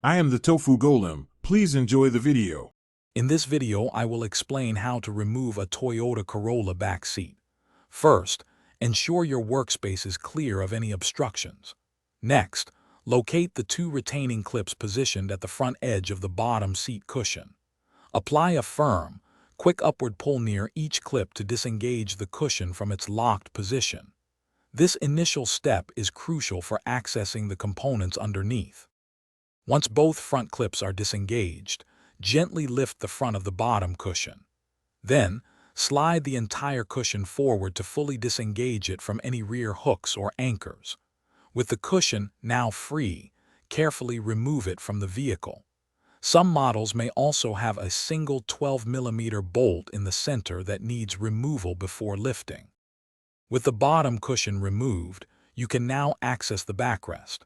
I am the Tofu Golem. Please enjoy the video. In this video, I will explain how to remove a Toyota Corolla back seat. First, ensure your workspace is clear of any obstructions. Next, locate the two retaining clips positioned at the front edge of the bottom seat cushion. Apply a firm, quick upward pull near each clip to disengage the cushion from its locked position. This initial step is crucial for accessing the components underneath. Once both front clips are disengaged, gently lift the front of the bottom cushion. Then, slide the entire cushion forward to fully disengage it from any rear hooks or anchors. With the cushion now free, carefully remove it from the vehicle. Some models may also have a single 12mm bolt in the center that needs removal before lifting. With the bottom cushion removed, you can now access the backrest.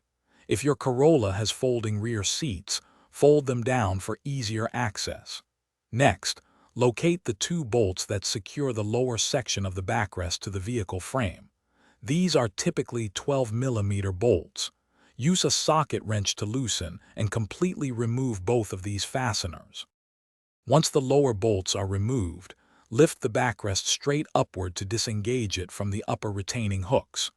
If your Corolla has folding rear seats, fold them down for easier access. Next, locate the two bolts that secure the lower section of the backrest to the vehicle frame. These are typically 12mm bolts. Use a socket wrench to loosen and completely remove both of these fasteners. Once the lower bolts are removed, lift the backrest straight upward to disengage it from the upper retaining hooks.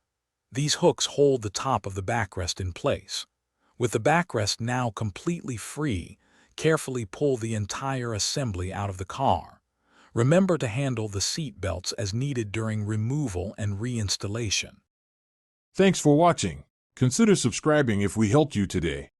These hooks hold the top of the backrest in place. With the backrest now completely free, carefully pull the entire assembly out of the car. Remember to handle the seat belts as needed during removal and reinstallation. Thanks for watching. Consider subscribing if we helped you today.